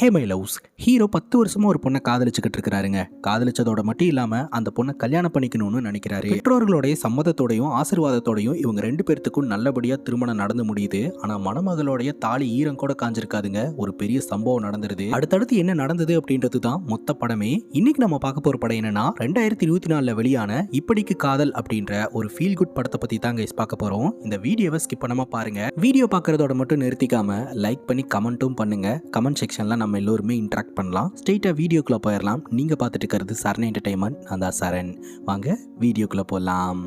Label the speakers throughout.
Speaker 1: Hey my loves hero 10 வருஷமா ஒரு பொண்ணை காதலிச்சுக்கிட்டு இருக்கிறாருங்க. காதலிச்சதோட மட்டும் இல்லாம அந்த பொண்ணை கல்யாணம் பண்ணிக்கணும்னு நினைக்கிறாரு. பெற்றோர்களுடைய சம்மதத்தோடையும் ஆசீர்வாதத்தோடையும் இவங்க 2 பேர்த்துக்கும் நல்லபடியா திருமணம் நடந்து முடியுது. ஆனா மணமகளுடைய தாலி ஈரம் கூட காஞ்சிருக்காதுங்க. ஒரு பெரிய சம்பவம் நடந்துருது. அடுத்தடுத்து என்ன நடந்தது அப்படின்றது தான் மொத்த படமே. இன்னைக்கு நம்ம பார்க்க போற படம் என்னன்னா 2024 வெளியான இப்படிக்கு காதல் அப்படின்ற ஒரு ஃபீல் குட் படத்தை பத்தி தான் கைஸ் பார்க்க போறோம். இந்த வீடியோவை ஸ்கிப் பண்ணாம பாருங்க. வீடியோ பார்க்கறதோட மட்டும் நிறுத்திக்காம லைக் பண்ணி கமெண்ட்டும் பண்ணுங்க. கமெண்ட் செக்ஷன்ல நம்ம எல்லோருமே இன்ட்ராக்ட் பண்ணலாம். ஸ்ட்ரெயிட்டா வீடியோக்குள்ள போயிடலாம். நீங்க பார்த்துட்டு இருக்கிறது சரண் என்டர்டைன்மெண்ட். நான் தான் சரண். வாங்க வீடியோக்குள்ள போகலாம்.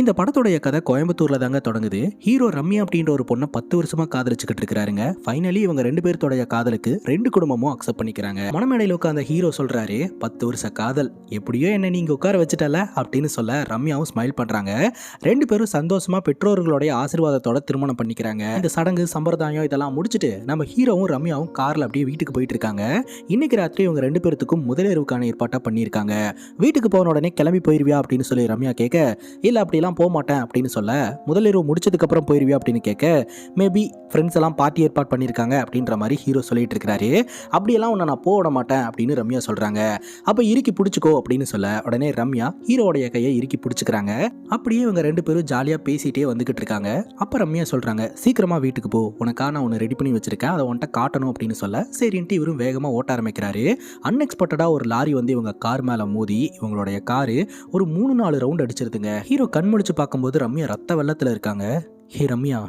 Speaker 1: இந்த படத்துடைய கதை கோயம்புத்தூர்ல தாங்க தொடங்குது. ஹீரோ ரம்யா அப்படின்ற ஒரு பொண்ணை 10 வருஷமா காதலிச்சுக்கிட்டு இருக்காருங்க. ஃபைனலி இவங்க 2 பேர்த்தோடைய காதலுக்கு 2 குடும்பமும் அக்செப்ட் பண்ணிக்கிறாங்க. மணமேடையில உட்கார்ந்த ஹீரோ சொல்றாரு, 10 வருஷ காதல் எப்படியோ என்ன நீங்க உட்கார வச்சுட்டல அப்படின்னு சொல்ல ரம்யாவும் ஸ்மைல் பண்றாங்க. 2 பேரும் சந்தோஷமா பெற்றோர்களுடைய ஆசீர்வாதத்தோட திருமணம் பண்ணிக்கிறாங்க. இந்த சடங்கு சம்பிரதாயம் இதெல்லாம் முடிச்சுட்டு நம்ம ஹீரோவும் ரம்யாவும் கார்ல அப்படியே வீட்டுக்கு போயிட்டு இருக்காங்க. இன்னைக்கு ராத்திரி இவங்க 2 பேர்த்துக்கும் முதலிரவுக்கான ஏற்பாட்டா பண்ணியிருக்காங்க. வீட்டுக்கு போன உடனே கிளம்பி போயிருவியா அப்படின்னு சொல்லி ரம்யா கேட்க, இல்ல அப்படி போக மாட்டேன் அப்படின்னு சொல்ல, முதலிரவு முடிச்சதுக்கு அப்புறம் போயிருவியா அப்படின்னு கேட்க, மேபி ஃப்ரெண்ட்ஸ் எல்லாம் பார்ட்டி ஏற்பாடு பண்ணியிருக்காங்க அப்படின்ற மாதிரி ஹீரோ சொல்லிட்டு இருக்காரு. அப்படியெல்லாம் உன்னை நான் போட மாட்டேன் அப்படின்னு ரம்யா சொல்றாங்க. அப்ப இறுக்கி பிடிச்சிக்கோ அப்படின்னு சொல்ல உடனே ரம்யா ஹீரோடைய கையை இறுக்கி பிடிச்சிக்கிறாங்க. அப்படியே இவங்க 2 பேரும் ஜாலியா பேசிட்டே வந்துகிட்டு இருக்காங்க. அப்ப ரம்யா சொல்றாங்க, சீக்கிரமா வீட்டுக்கு போ, உனக்காக நான் உன்னை ரெடி பண்ணி வச்சிருக்கேன், அதை உன்ட்ட காட்டணும் அப்படின்னு சொல்ல சரின்ட்டு இவரும் வேகமா ஓட்ட ஆரம்பிக்கிறாரு. அன்எக்ஸ்பெக்டடா ஒரு லாரி வந்து இவங்க கார் மேல மோதி இவங்களுடைய காரு ஒரு 3-4 ரவுண்ட் அடிச்சிருதுங்க. ஹீரோ கண் முடிச்சு பார்க்கும்போது ரம்யா ரத்த வெள்ளத்துல இருக்காங்க. ஹே ரம்யா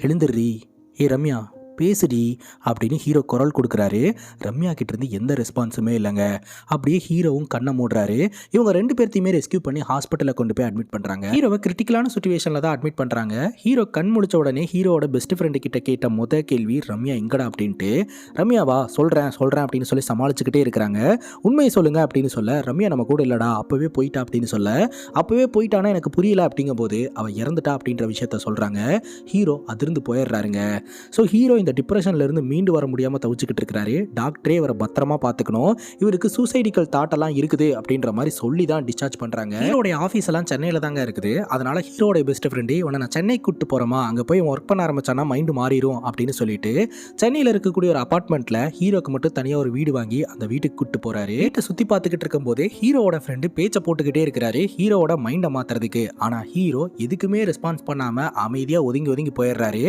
Speaker 1: எழுந்துடுறி, ஹே ரம்யா பேசுடி அப்படின்னு ஹீரோ குரல் கொடுக்குறாரு. ரம்யா கிட்ட இருந்து எந்த ரெஸ்பான்ஸுமே இல்லைங்க. அப்படியே ஹீரோவும் கண்ணை மூடுறாரு. இவங்க 2 பேர்த்தையுமே ரெஸ்கியூ பண்ணி ஹாஸ்பிட்டலில் கொண்டு போய் அட்மிட் பண்ணுறாங்க. ஹீரோவை கிரிட்டிக்கலான சுச்சுவேஷனில் தான் அட்மிட் பண்ணுறாங்க. ஹீரோ கண் முடிச்ச உடனே ஹீரோவோட பெஸ்ட் ஃப்ரெண்டு கிட்ட கேட்ட முத கேள்வி ரம்யா எங்கடா அப்படின்ட்டு. ரம்யாவா சொல்கிறேன் அப்படின்னு சொல்லி சமாளிச்சுக்கிட்டே இருக்கிறாங்க. உண்மையை சொல்லுங்க அப்படின்னு சொல்ல, ரம்யா நம்ம கூட இல்லடா, அப்போவே போயிட்டா அப்படின்னு சொல்ல, அப்போவே போயிட்டானா எனக்கு புரியல அப்படிங்கும் போது அவள் இறந்துட்டா அப்படின்ற விஷயத்த சொல்கிறாங்க. ஹீரோ அதிர்ந்து போயிடுறாருங்க. ஸோ ஹீரோ இந்த டிப்ரெஷன்ல இருந்து மீண்டு வர முடியாம தவிச்சுக்கிட்டு இருக்காரு. டாக்டரே இவரை பத்திரமா பார்த்துக்கணும், இவருக்கு சூசைடிக்கல் தாட் எல்லாம் இருக்குது அப்படின்ற மாதிரி சொல்லி தான் டிஸ்சார்ஜ் பண்றாங்க. ஹீரோடைய ஆஃபீஸ் எல்லாம் சென்னையில தாங்க இருக்குது. அதனால ஹீரோடைய பெஸ்ட் ஃப்ரெண்டு இவனை நான் சென்னை கூட்டு போறோமா, அங்க போய் ஒர்க் பண்ண ஆரம்பிச்சானா மைண்டு மாறிடும் அப்படின்னு சொல்லிட்டு சென்னையில இருக்கக்கூடிய ஒரு அபார்ட்மெண்ட்ல ஹீரோக்கு மட்டும் தனியா ஒரு வீடு வாங்கி அந்த வீட்டுக்கு கூட்டு போறாரு. வீட்டை சுத்தி பார்த்துக்கிட்டு இருக்கும் போது ஹீரோவோட ஃப்ரெண்டு பேச்சை போட்டுக்கிட்டே இருக்கிறாரு ஹீரோவோட மைண்டை மாத்துறதுக்கு. ஆனா ஹீரோ எதுக்குமே ரெஸ்பான்ஸ் பண்ணாம அமைதியா ஒதுங்கி ஒதுங்கி போயிடுறாரு.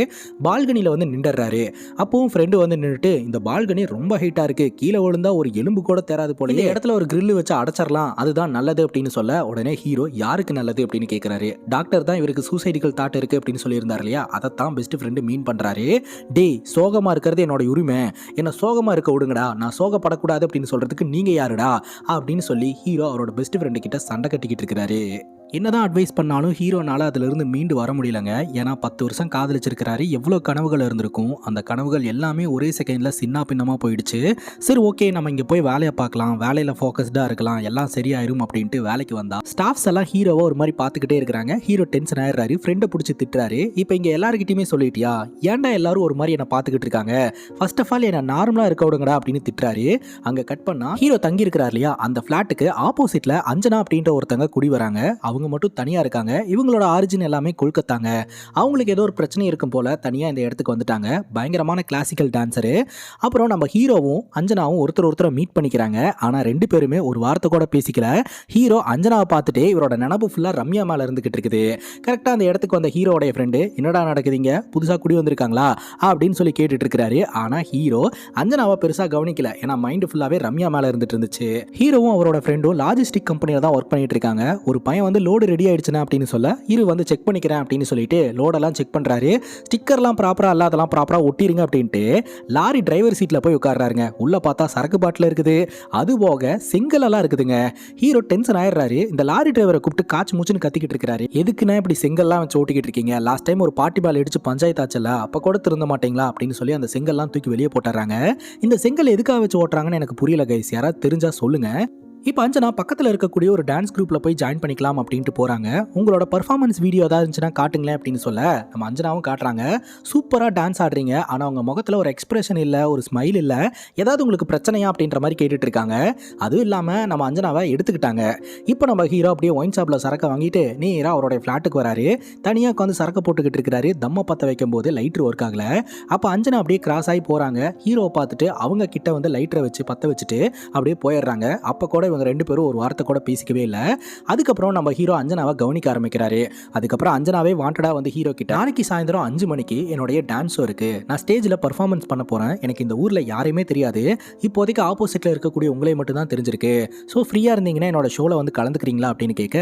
Speaker 1: பால்கனில வந்து நின்றுறாரு. அப்பவும் ஃப்ரெண்டு வந்து நின்றுட்டு, இந்த பால்கனி ரொம்ப ஹைட்டா இருக்கு, கீழே விழுந்தா ஒரு எலும்பு கூட தேராது போல, இந்த இடத்துல ஒரு கிரில் வச்சு அடைச்சிடலாம், அதுதான் நல்லது அப்படின்னு சொல்ல உடனே ஹீரோ யாருக்கு நல்லது அப்படின்னு கேட்கிறாரு. டாக்டர் தான் இவருக்கு சூசைடிக்கல் தாட் இருக்கு அப்படின்னு சொல்லியிருந்தார் இல்லையா, அதைத்தான் பெஸ்ட் ஃப்ரெண்டு மீன் பண்றாரு. டேய் சோகமா இருக்கிறது என்னோட உரிமை, என்ன சோகமா இருக்க விடுங்கடா, நான் சோகப்படக்கூடாது அப்படின்னு சொல்றதுக்கு நீங்க யாருடா அப்படின்னு சொல்லி ஹீரோ அவரோட பெஸ்ட் ஃப்ரெண்டு கிட்ட சண்டை கட்டிக்கிட்டு இருக்கிறாரு. என்னதான் அட்வைஸ் பண்ணாலும் ஹீரோனால அதிலிருந்து மீண்டு வர முடியலங்க. ஏன்னா 10 வருஷம் காதலிச்சிருக்கிறாரு, எவ்வளோ கனவுகள் இருந்திருக்கும், அந்த கனவுகள் எல்லாமே ஒரே செகண்டில் சின்ன பின்னமாக போயிடுச்சு. சரி ஓகே நம்ம இங்கே போய் வேலையை பார்க்கலாம், வேலையில் ஃபோக்கஸ்டாக இருக்கலாம், எல்லாம் சரியாயிரும் அப்படின்ட்டு வேலைக்கு வந்தா ஸ்டாஃப்ஸ் எல்லாம் ஹீரோவை ஒரு மாதிரி பார்த்துக்கிட்டே இருக்கிறாங்க. ஹீரோ டென்ஷன் ஆயிடுறாரு, ஃப்ரெண்டை பிடிச்சி திட்டுறாரு. இப்போ இங்கே எல்லாருக்கிட்டையுமே சொல்லிட்டியா, ஏன்டா எல்லாரும் ஒரு மாதிரி என்னை பார்த்துக்கிட்டு இருக்காங்க, ஃபர்ஸ்ட் ஆஃப் ஆல் என்ன நார்மலாக இருக்க விடுங்கடா அப்படின்னு திட்டுறாரு. அங்கே கட் பண்ணா ஹீரோ தங்கி இருக்கிறார் இல்லையா, அந்த ஃப்ளாட்டுக்கு ஆப்போசிட்ல அஞ்சனா அப்படின்ற ஒருத்தங்க குடி வராங்க. அவங்க மட்டும் தனியா இருக்காங்க. இவங்களோட ஆரிஜின் எல்லாமே கொல்கத்தாங்க. அவங்களுக்கு ஏதோ ஒரு பிரச்சனை இருக்கும் போல தனியா இந்த இடத்துக்கு வந்துட்டாங்க. பயங்கரமான கிளாசிக்கல் டான்சரு. அப்புறம் நம்ம ஹீரோவும் அஞ்சனாவும் ஒருத்தர் மீட் பண்ணிக்கிறாங்க. ஆனா 2 பேருமே ஒரு வார்த்தை கூட பேசிக்கல. ஹீரோ அஞ்சனாவை பார்த்துட்டு இவரோட நினைப்பு ஃபுல்லா ரம்யா மேல இருந்துகிட்டு இருக்குது. கரெக்டா அந்த இடத்துக்கு வந்த ஹீரோடைய ஃப்ரெண்டு, என்னடா நடக்குதுங்க, புதுசா குடி வந்திருக்காங்களா அப்படின்னு சொல்லி கேட்டுட்டு இருக்கிறாரு. ஆனா ஹீரோ அஞ்சனாவை பெருசா கவனிக்கல, ஏன்னா மைண்ட் ஃபுல்லாவே ரம்யா மேல இருந்துட்டு இருந்துச்சு. ஹீரோவும் அவரோட ஃப்ரெண்டும் லாஜிஸ்டிக் கம்பெனியில தான் ஒர்க் பண்ணிட்டு இருக்காங்க. ஒரு பையன் வந்து லோடு ரெடி ஆயிடுச்சுனா அப்படின்னு சொல்ல, இரு வந்து செக் பண்ணிக்கிறேன் அப்படின்னு சொல்லிட்டு லோடெல்லாம் செக் பண்றாரு. ஸ்டிக்கர்லாம் ப்ராப்பரா இல்லாதெல்லாம் ப்ராப்பரா ஒட்டிருங்க அப்படின்ட்டு லாரி டிரைவர் சீட்ல போய் உட்கார்றாருங்க. உள்ள பார்த்தா சரக்கு பாட்டில் இருக்குது, அது போக செங்கல் எல்லாம் இருக்குதுங்க. ஹீரோ டென்ஷன் ஆயிடுறாரு. இந்த லாரி டிரைவரை கூப்பிட்டு காச்சு மூச்சுன்னு கத்திக்கிட்டு இருக்காரு. எதுக்குன்னா இப்படி செங்கல்லாம் வச்சு ஓட்டிக்கிட்டு இருக்கீங்க, லாஸ்ட் டைம் ஒரு பார்ட்டி பால் அடிச்சு பஞ்சாயத்து ஆச்சல, அப்ப கூட திருந்த மாட்டீங்களா அப்படின்னு சொல்லி அந்த செங்கல்லாம் தூக்கி வெளியே போட்டுறாங்க. இந்த செங்கல் எதுக்காக வச்சு ஓட்டுறாங்கன்னு எனக்கு புரியல கைஸ், யாராவது தெரிஞ்சா சொல்லுங்க. இப்போ அஞ்சனா பக்கத்தில் இருக்கக்கூடிய ஒரு டான்ஸ் குரூப்பில் போய் ஜாயின் பண்ணிக்கலாம் அப்படின்ட்டு போகிறாங்க. உங்களோட பர்ஃபார்மன்ஸ் வீடியோ ஏதாவது இருந்துச்சுன்னா காட்டுங்களேன் அப்படின்னு சொல்ல நம்ம அஞ்சனாவும் காட்டுறாங்க. சூப்பராக டான்ஸ் ஆடுறீங்க, ஆனால் உங்கள் முகத்தில் ஒரு எக்ஸ்பிரஷன் இல்லை, ஒரு ஸ்மைல் இல்லை, ஏதாவது உங்களுக்கு பிரச்சனையா அப்படின்ற மாதிரி கேட்டுட்டு இருக்காங்க. அதுவும் இல்லாமல் நம்ம அஞ்சனாவை எடுத்துக்கிட்டாங்க. இப்போ நம்ம ஹீரோ அப்படியே ஒயின் ஷாப்பில் சரக்கை வாங்கிட்டு நேராக அவருடைய ஃப்ளாட்டுக்கு வராரு. தனியாக உட்காந்து சரக்கை போட்டுக்கிட்டு இருக்கிறாரு. தம்மை பற்ற வைக்கும் போது லைட்ரு ஒர்க் ஆகலை. அப்போ அஞ்சனா அப்படியே கிராஸ் ஆகி போகிறாங்க. ஹீரோவை பார்த்துட்டு அவங்க கிட்ட வந்து லைட்டரை வச்சு பற்ற வச்சுட்டு அப்படியே போயிடுறாங்க. அப்போ கூட இவங்க ரெண்டு பேரும் ஒரு வார்த்தை கூட பேசிக்கவே இல்லை. அதுக்கப்புறம் நம்ம ஹீரோ அஞ்சனாவை கவனிக்க ஆரம்பிக்கிறாரு. அதுக்கப்புறம் அஞ்சனாவே வாண்டடா வந்து ஹீரோ கிட்ட, நாளைக்கு சாயந்தரம் 5 மணிக்கு என்னுடைய டான்ஸ் ஷோ இருக்கு, நான் ஸ்டேஜில் பர்ஃபார்மன்ஸ் பண்ண போறேன், எனக்கு இந்த ஊர்ல யாரையுமே தெரியாது, இப்போதைக்கு ஆப்போசிட்ல இருக்கக்கூடிய உங்களை மட்டும் தான் தெரிஞ்சிருக்கு, ஸோ ஃப்ரீயா இருந்தீங்கன்னா என்னோட ஷோல வந்து கலந்துக்கிறீங்களா அப்படின்னு கேட்க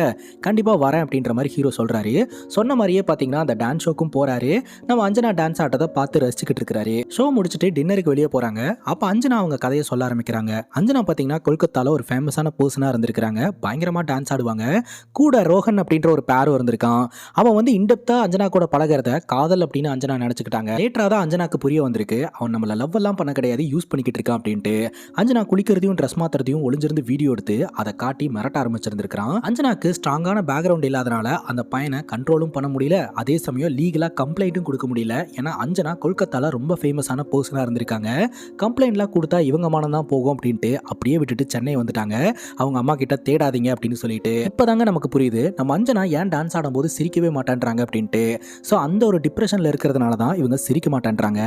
Speaker 1: கண்டிப்பா வரேன் அப்படின்ற மாதிரி ஹீரோ சொல்றாரு. சொன்ன மாதிரியே பாத்தீங்கன்னா அந்த டான்ஸ் ஷோக்கும் போறாரு. நம்ம அஞ்சனா டான்ஸ் ஆட்டத்தை பார்த்து ரசிச்சுக்கிட்டு இருக்காரு. ஷோ முடிச்சுட்டு டின்னருக்கு வெளியே போறாங்க. அப்ப அஞ்சனா அவங்க கதையை சொல்ல ஆரம்பிக்கிறாங்க. அஞ்சனா பாத்தீங்கன்னா கொல்கத்தால ஒரு ஃபேமஸான பர்சனா இருந்திருக்காங்க. பயங்கரமா டான்ஸ் ஆடுவாங்க. கூட ரோஹன் அப்படின்ற ஒரு பேரும் இருந்திருக்கான். அவன் வந்து இன்டெப்தா அஞ்சனா கூட பழகிறத காதல் அப்படின்னு அஞ்சனா நினைச்சுக்கிட்டாங்க. லேட்டரா தான் அஞ்சனாக்கு புரிய வந்திருக்கு, அவன் நம்மள லவ் எல்லாம் பண்ண கிடையாது, யூஸ் பண்ணிக்கிட்டு இருக்கான் அப்படின்ட்டு. அஞ்சனா குளிக்கிறதையும் ட்ரெஸ் மாத்துறதையும் ஒளிஞ்சிருந்து வீடியோ எடுத்து அதை காட்டி மிரட்ட ஆரம்பிச்சிருந்திருக்கான். அஞ்சனாக்கு ஸ்ட்ராங்கான பேக்ரவுண்ட் இல்லாதனால அந்த பையனை கண்ட்ரோலும் பண்ண முடியல, அதே சமயம் லீகலா கம்ப்ளைண்ட்டும் கொடுக்க முடியல. ஏன்னா அஞ்சனா கொல்கத்தால ரொம்ப ஃபேமஸான பர்சனா இருந்திருக்காங்க. கம்ப்ளைண்ட்லாம் கொடுத்தா இவங்க மானம் தான் போகும் அப்படின்ட்டு அப்படியே விட்டுட்டு சென்னை வந்துட்டாங்க. அவங்க அம்மா கிட்ட தேடாதீங்க அப்படின்னு சொல்லிட்டு. இப்பதாங்க நமக்கு புரியுது நம்ம அஞ்சனா ஏன் டான்ஸ் ஆடும்போது சிரிக்கவே மாட்டேன்றாங்க அப்படின்ட்டு. ஸோ அந்த ஒரு டிப்ரெஷன்ல இருக்கிறதுனால தான் இவங்க சிரிக்க மாட்டேன்றாங்க.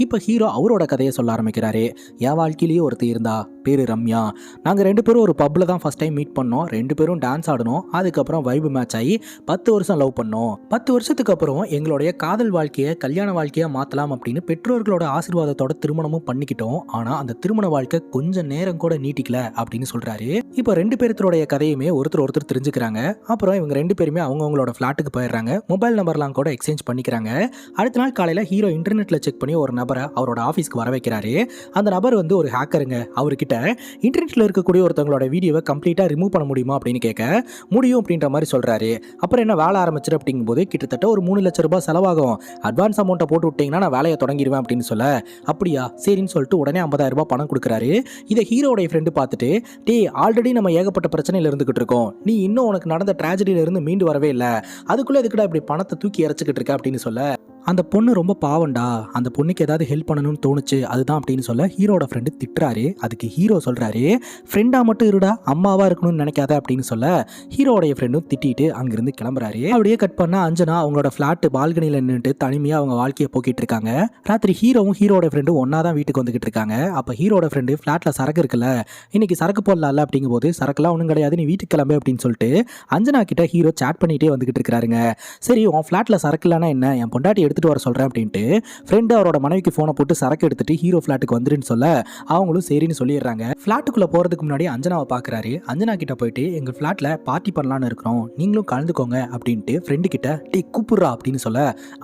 Speaker 1: இப்போ ஹீரோ அவரோட கதையை சொல்ல ஆரம்பிக்கிறாரு. என் வாழ்க்கையிலேயே ஒருத்தர் இருந்தா, பேரு ரம்யா. நாங்கள் 2 பேரும் ஒரு பப்ல தான் ஃபர்ஸ்ட் டைம் மீட் பண்ணோம். 2 பேரும் டான்ஸ் ஆடணும். அதுக்கப்புறம் வைப் மேட்ச் ஆகி 10 வருஷம் லவ் பண்ணோம். 10 வருஷத்துக்கு அப்புறம் எங்களுடைய காதல் வாழ்க்கையை கல்யாண வாழ்க்கையா மாத்தலாம் அப்படின்னு பெற்றோர்களோட ஆசீர்வாதத்தோட திருமணமும் பண்ணிக்கிட்டோம். ஆனா அந்த திருமண வாழ்க்கை கொஞ்சம் நேரம் கூட நீட்டிக்கல அப்படின்னு சொல்றாரு. இப்போ 2 பேருத்தோடைய கதையுமே ஒருத்தர் தெரிஞ்சுக்கிறாங்க. அப்புறம் இவங்க 2 பேருமே அவங்களோட ஃபிளாட்டுக்கு போயிடுறாங்க. மொபைல் நம்பர்லாம் கூட எக்ஸ்சேஞ்ச் பண்ணிக்கிறாங்க. அடுத்த நாள் காலையில ஹீரோ இன்டர்நெட்ல செக் பண்ணி ஒரு நபரை அவரோட ஆஃபீஸ்க்கு வர வைக்கிறாரு. அந்த நபர் வந்து ஒரு ஹேக்கருங்க. அவர்கிட்ட இன்டர்நெட்ல இருக்கக்கூடிய ஒருத்தவங்களோட வீடியோவை கம்ப்ளீட்டா ரிமூவ் பண்ண முடியுமா அப்படின்னு கேட்க முடியும் அப்படின்ற மாதிரி சொல்றாரு. அப்புறம் என்ன வேலை ஆரம்பிச்சிரு அப்படிங்கும்போது கிட்டத்தட்ட ஒரு 3 லட்சம் ரூபாய் செலவாகும், அட்வான்ஸ் அமௌண்ட்டை போட்டு விட்டீங்கன்னா நான் வேலையை தொடங்கிடுவேன் அப்படின்னு சொல்ல, அப்படியா சரின்னு சொல்லிட்டு உடனே 50,000 ரூபாய் பணம் கொடுக்குறாரு. இதை ஹீரோடைய ஃப்ரெண்டு பார்த்துட்டு, டே ஆல்ரெடி நம்ம ஏகப்பட்ட பிரச்சனையில இருந்துகிட்டு இருக்கோம், நீ இன்னும் உனக்கு நடந்த ட்ராஜடியில இருந்து மீண்டு வரவே இல்லை, அதுக்குள்ள எதுக்குடா இப்படி பணத்தை தூக்கி இறச்சிக்கிட்டு இருக்க அப்படின்னு சொல்ல, அந்த பொண்ணு ரொம்ப பாவண்டா, அந்த பொண்ணுக்கு ஏதாவது ஹெல்ப் பண்ணணும்னு தோணுச்சு அதுதான் அப்படின்னு சொல்ல ஹீரோட ஃப்ரெண்டு திட்டுறாரு. அதுக்கு ஹீரோ சொல்றாரு, ஃப்ரெண்டா மட்டும் இருடா, அம்மாவா இருக்கணும்னு நினைக்காத அப்படின்னு சொல்ல ஹீரோடைய ஃப்ரெண்டும் திட்டிட்டு அங்கிருந்து கிளம்புறாரு. அப்படியே கட் பண்ணா அஞ்சனா அவங்களோட ஃபிளாட் பால்கனியில் நின்றுட்டு தனிமையா அவங்க வாழ்க்கையை போக்கிட்டு இருக்காங்க. ராத்திரி ஹீரோவும் ஹீரோட ஃப்ரெண்டும் ஒன்னா தான் வீட்டுக்கு வந்துகிட்டு இருக்காங்க. அப்ப ஹீரோட ஃப்ரெண்டு ஃபிளாட்ல சரக்கு இருக்குல்ல, இன்னைக்கு சரக்கு போடலாம்ல அப்படிங்கும் போது, சரக்குலாம் ஒன்றும் கிடையாது, நீ வீட்டுக்கு கிளம்பு அப்படின்னு சொல்லிட்டு அஞ்சனா கிட்ட ஹீரோ சாட் பண்ணிட்டே வந்துகிட்டு இருக்காருங்க. சரி உன் ஃபிளாட்ல சரக்கு இல்லைன்னா என்ன, என் பொண்டாட்டி எடுத்துட்டு வர சொல்றேன் அப்படின்ட்டு ஃப்ரெண்டு அவரோட மனைவிக்கு போனை போட்டு சரக்கு எடுத்துட்டு ஹீரோ ஃபிளாட்டுக்கு வந்துருன்னு சொல்ல அவங்களும் சரின்னு சொல்லிடுறாங்க. ஃபிளாட்டுக்குள்ள போறதுக்கு முன்னாடி அஞ்சனாவை பாக்குறாரு. அஞ்சனா கிட்ட போயிட்டு எங்க ஃபிளாட்ல பார்ட்டி பண்ணலான்னு இருக்கிறோம், நீங்களும் கலந்துக்கோங்க அப்படின்ட்டு ஃப்ரெண்டு கிட்ட டீ கூப்பிடுறா அப்படின்னு சொல்ல,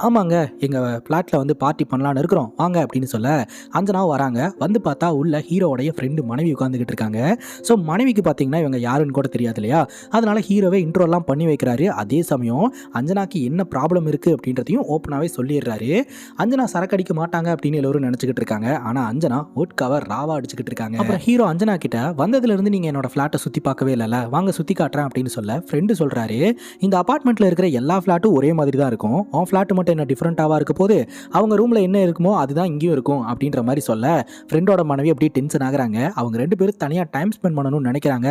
Speaker 1: ஆமாங்க எங்க ஃபிளாட்ல வந்து பார்ட்டி பண்ணலான்னு இருக்கிறோம் வாங்க அப்படின்னு சொல்ல அஞ்சனாவும் வராங்க. வந்து பார்த்தா உள்ள ஹீரோடைய ஃப்ரெண்டு மனைவி உட்காந்துக்கிட்டு இருக்காங்க. ஸோ மனைவிக்கு பார்த்தீங்கன்னா இவங்க யாருன்னு கூட தெரியாது இல்லையா, அதனால ஹீரோவே இன்ட்ரோலாம் பண்ணி வைக்கிறாரு. அதே சமயம் அஞ்சனாக்கு என்ன ப்ராப்ளம் இருக்கு அப்படின்றதையும் ஓப்பனாவே சொல்லிடுறாரு. அஞ்சனா சரக்கு அடிக்க மாட்டாங்க அப்படின்னு எல்லாரும் நினைச்சுக்கிட்டு இருக்காங்க. ஆனா அஞ்சனா ஓட்காவை ராவா அடிச்சுக்கிட்டு இருக்காங்க. அப்புறம் ஹீரோ அஞ்சனா கிட்ட வந்ததுல இருந்து நீங்க என்னோட ஃபிளாட்டை சுத்தி பார்க்கவே இல்லைல்ல, வாங்க சுத்தி காட்டுறேன் அப்படின்னு சொல்ல ஃப்ரெண்டு சொல்றாரு, இந்த அபார்ட்மெண்ட்ல இருக்கிற எல்லா ஃபிளாட்டும் ஒரே மாதிரி தான் இருக்கும், உன் ஃபிளாட் மட்டும் என்ன டிஃப்ரெண்டாவா இருக்க போது, அவங்க ரூம்ல என்ன இருக்குமோ அதுதான் இங்கேயும் இருக்கும் அப்படின்ற மாதிரி சொல்ல ஃப்ரெண்டோட மனைவி அப்படியே டென்ஷன் ஆகுறாங்க. அவங்க 2 பேரும் தனியா டைம் ஸ்பெண்ட் பண்ணணும்னு நினைக்கிறாங்க.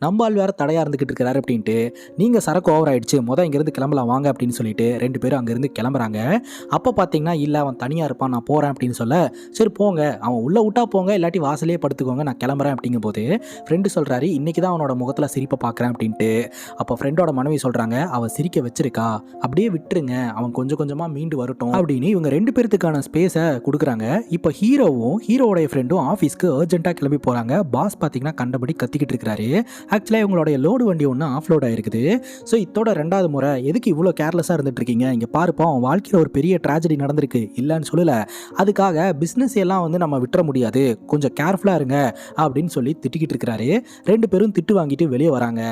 Speaker 1: நம்ம ஆள் வேற தடையா இருந்துகிட்டு இருக்காரு அப்படின்ட்டு, நீங்க சரக்கு ஓவர் ஆயிடுச்சு இங்கிருந்து கிளம்பலாம் வாங்க அப்படின்னு சொல்லிட்டு 2 பேரும் அங்கிருந்து கிளம்புறாங்க. அப்போ பார்த்தீங்கன்னா இல்லை அவன் தனியாக இருப்பான், நான் போகிறேன் அப்படின்னு சொல்ல, சரி போங்க அவன் உள்ளே விட்டா போங்க, இல்லாட்டி வாசலே படுத்துக்கோங்க, நான் கிளம்புறேன் அப்படிங்கும் போது ஃப்ரெண்டு சொல்கிறாரு, இன்னைக்கு தான் அவனோட முகத்தில் சிரிப்பை பார்க்குறேன் அப்படின்ட்டு. அப்போ ஃப்ரெண்டோட மனைவி சொல்கிறாங்க, அவன் சிரிக்க வச்சிருக்கா, அப்படியே விட்டுருங்க, அவன் கொஞ்சம் கொஞ்சமாக மீண்டு வரட்டும் அப்படின்னு இவங்க 2 பேர்த்துக்கான ஸ்பேஸை கொடுக்குறாங்க. இப்போ ஹீரோவும் ஹீரோடைய ஃப்ரெண்டும் ஆஃபீஸ்க்கு அர்ஜென்ட்டாக கிளம்பி போகிறாங்க. பாஸ் பார்த்தீங்கன்னா கண்டபடி கத்திக்கிட்டு இருக்கிறாரு. ஆக்சுவலாக இவங்களுடைய லோடு வண்டி ஒன்று ஆஃப்லோட் ஆயிருக்குது. ஸோ இதோட 2வது முறை எதுக்கு இவ்வளோ கேர்லெஸ்ஸாக இருந்துட்டு இருக்கீங்க, இங்கே பாருப்பா அவன் வாழ்க்கையில் ஒரு பெரிய ட்ராஜடி நடந்திருக்கு, இல்லைன்னு சொல்லல, அதுக்காக பிஸ்னஸ் எல்லாம் வந்து நம்ம விட்டுற முடியாது, கொஞ்சம் கேர்ஃபுல்லாக இருங்க அப்படின்னு சொல்லி திட்டிக்கிட்டு இருக்கிறாரு. 2 பேரும் திட்டு வாங்கிட்டு வெளியே வராங்க.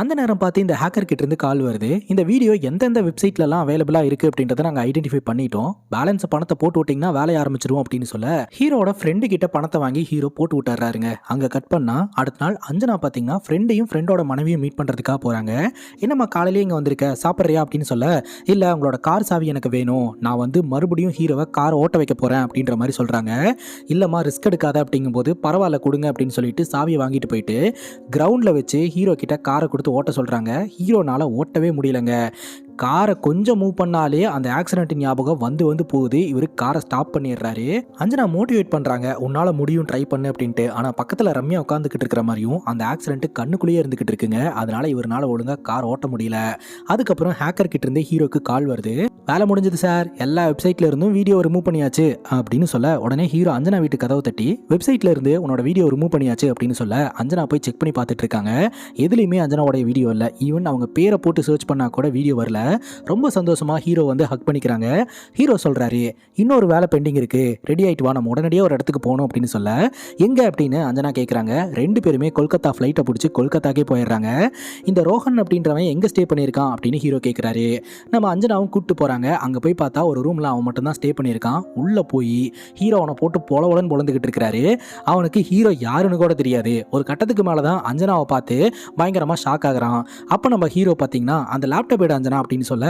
Speaker 1: அந்த நேரம் பார்த்து இந்த ஹேக்கர் கிட்ட இருந்து கால் வருது. இந்த வீடியோ எந்தெந்த வெப்சைட்லலாம் அவைலபிளாக இருக்குது அப்படின்றத நாங்கள் ஐடென்டிஃபை பண்ணிட்டோம். பேலன்ஸ் பணத்தை போட்டு விட்டிங்கன்னா வேலையை ஆரம்பிச்சிருவோம் அப்படின்னு சொல்ல ஹீரோட ஃப்ரெண்டு கிட்ட பணத்தை வாங்கி ஹீரோ போட்டு விட்டுறாருங்க. அங்கே கட் பண்ணா அடுத்த நாள் அஞ்சனா பார்த்தீங்கன்னா ஃப்ரெண்டையும் ஃப்ரெண்டோட மனைவியும் மீட் பண்ணுறதுக்காக போகிறாங்க. என்னம்மா காலையிலேயே இங்கே வந்திருக்க, சாப்பிட்றியா அப்படின்னு சொல்ல, இல்லை அவங்களோட கார் சாவி எனக்கு வேணும், நான் வந்து மறுபடியும் ஹீரோவை கார் ஓட்ட வைக்க போகிறேன் அப்படின்ற மாதிரி சொல்கிறாங்க. இல்லைம்மா ரிஸ்க் எடுக்காத அப்படிங்கும்போது பரவாயில்ல கொடுங்க அப்படின்னு சொல்லிட்டு சாவியை வாங்கிட்டு போயிட்டு கிரவுண்டில் வச்சு ஹீரோ கிட்ட காரை கொடுத்து ஓட்ட சொல்கிறாங்க. ஹீரோனால ஓட்டவே முடியலங்க. காரை கொஞ்சம் மூவ் பண்ணாலே அந்த ஆக்சிடென்ட் ஞாபகம் வந்து போகுது. இவர் காரை ஸ்டாப் பண்ணிடுறாரு. அஞ்சனா மோட்டிவேட் பண்ணுறாங்க, உன்னால் முடியும், ட்ரை பண்ணு அப்படின்ட்டு. ஆனால் பக்கத்தில் ரம்யா உட்காந்துக்கிட்டு இருக்கிற மாதிரியும் அந்த ஆக்சிடென்ட் கண்ணுக்குள்ளேயே இருந்துக்கிட்டு இருக்குங்க. அதனால இவரால் ஒழுங்காக கார் ஓட்ட முடியல. அதுக்கப்புறம் ஹேக்கர் கிட்ட இருந்து ஹீரோக்கு கால் வருது. வேலை முடிஞ்சது சார், எல்லா வெப்சைட்ல இருந்தும் வீடியோ ரிமூவ் பண்ணியாச்சு அப்படின்னு சொல்ல, உடனே ஹீரோ அஞ்சனா வீட்டு கதவை தட்டி வெப்சைட்ல இருந்து உன்னோட வீடியோ ரிமூவ் பண்ணியாச்சு அப்படின்னு சொல்ல, அஞ்சனா போய் செக் பண்ணி பார்த்துட்டு இருக்காங்க. எதுலையுமே அஞ்சனாவோட வீடியோ இல்லை. ஈவன் அவங்க பேரை போட்டு சர்ச் பண்ணா கூட வீடியோ வரல. ரொம்ப சந்தோஷமா ஹீரோ வந்து ஹக் பண்ணிக்கிறாங்க. ஹீரோ சொல்றாரு, இன்னொரு வேலை பெண்டிங் இருக்கு, ரெடி ஆயிட்டு வா, நம்ம உடனடியே ஒரு இடத்துக்கு போகணும் அப்படின்னு சொல்ல, எங்க அப்படின்னு அஞ்சனா கேட்குறாங்க. ரெண்டு பேருமே கொல்கத்தா ஃப்ளைட்டை பிடிச்சி கொல்கத்தாக்கே போயிடுறாங்க. இந்த ரோஹன் அப்படின்றவன் எங்கே ஸ்டே பண்ணியிருக்கான் அப்படின்னு ஹீரோ கேட்குறாரு. நம்ம அஞ்சனாவும் கூப்பிட்டு போகிறாங்க. அங்கே போய் பார்த்தா ஒரு ரூமில் அவன் மட்டும்தான் ஸ்டே பண்ணியிருக்கான். உள்ளே போய் ஹீரோ அவனை போட்டு பொலவலன்னு பொழந்துக்கிட்டு இருக்கிறாரு. அவனுக்கு ஹீரோ யாருன்னு கூட தெரியாது. ஒரு கட்டத்துக்கு மேலே தான் அஞ்சனாவை பார்த்து பயங்கரமாக ஷாக் ஆகுறான். அப்போ நம்ம ஹீரோ பார்த்தீங்கன்னா அந்த லேப்டாப் எடு அஞ்சனா அப்படின்னு சொல்ல,